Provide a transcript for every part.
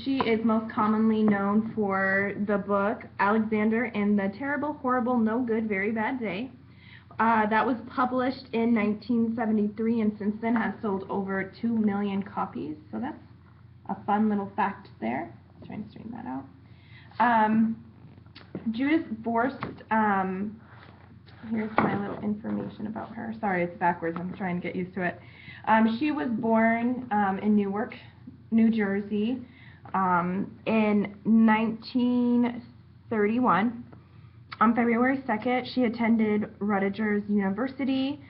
She is most commonly known for the book Alexander and the Terrible, Horrible, No Good, Very Bad Day. That was published in 1973 and since then has sold over 2 million copies. So that's a fun little fact there. I'm trying to straighten that out. Judith Vorst, here's my little information about her. Sorry, it's backwards. I'm trying to get used to it. She was born in Newark, New Jersey in 1931. On February 2nd, she attended Rutgers University.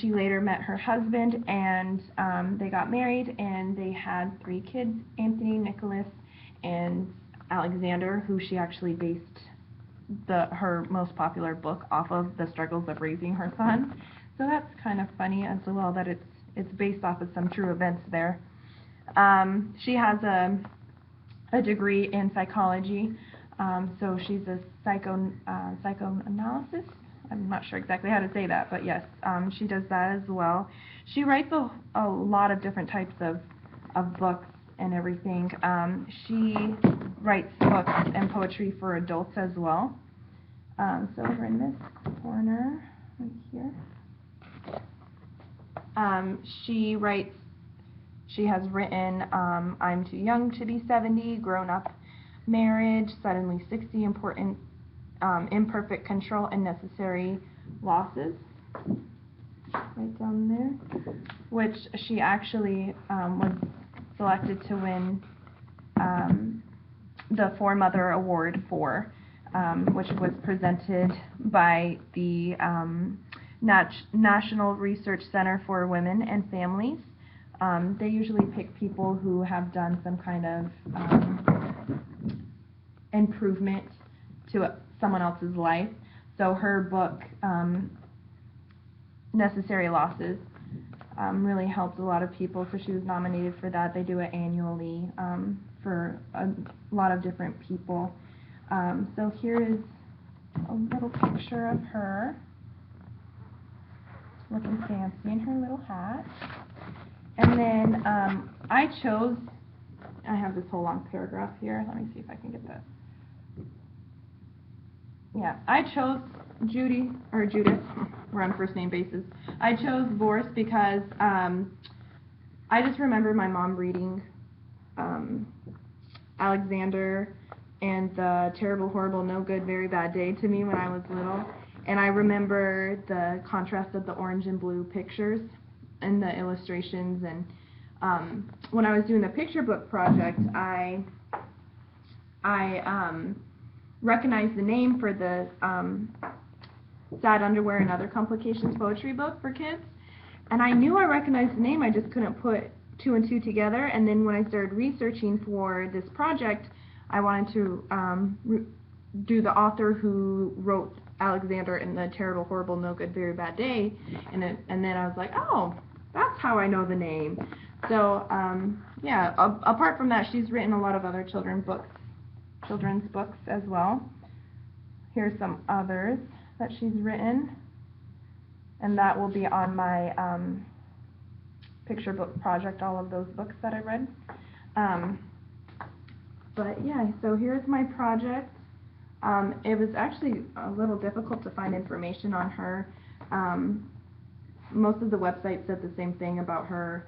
She later met her husband, and they got married, and they had 3 kids, Anthony, Nicholas, and Alexander, who she actually based her most popular book off of, The Struggles of Raising Her Son. So that's kind of funny as well that it's based off of some true events there. She has a degree in psychology, so she's a psychoanalysis. I'm not sure exactly how to say that, but yes, she does that as well. She writes a lot of different types of books and everything. She writes books and poetry for adults as well. So over in this corner, right here, she has written I'm Too Young to Be 70, Grown Up, Marriage, Suddenly 60, Important, Imperfect Control, and Necessary Losses, right down there, which she actually was selected to win the Mother Award for, which was presented by the National Research Center for Women and Families. They usually pick people who have done some kind of improvement to someone else's life. So her book, Necessary Losses, really helped a lot of people, so she was nominated for that. They do it annually for a lot of different people. So here is a little picture of her looking fancy in her little hat. And then I have this whole long paragraph here. Let me see if I can get that. Yeah, I chose Judith, we're on first name basis. I chose Vorst because I just remember my mom reading Alexander and the Terrible, Horrible, No Good, Very Bad Day to me when I was little. And I remember the contrast of the orange and blue pictures and the illustrations. And when I was doing the picture book project, I recognized the name for the Sad Underwear and Other Complications poetry book for kids. And I knew I recognized the name, I just couldn't put 2 and 2 together. And then when I started researching for this project, I wanted to do the author who wrote Alexander and the Terrible, Horrible, No Good, Very Bad Day. And then I was like, oh, that's how I know the name. So yeah, apart from that, she's written a lot of other children's books as well. Here's some others that she's written, and that will be on my picture book project, all of those books that I read. But yeah, so here's my project. It was actually a little difficult to find information on her. Most of the websites said the same thing about her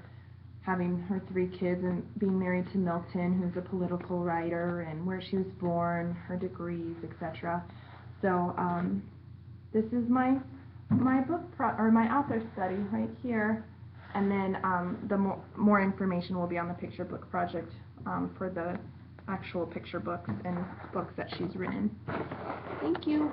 having her 3 kids and being married to Milton, who's a political writer, and where she was born, her degrees, etc. So this is my book my author study right here, and then the more information will be on the picture book project for the actual picture books and books that she's written. Thank you.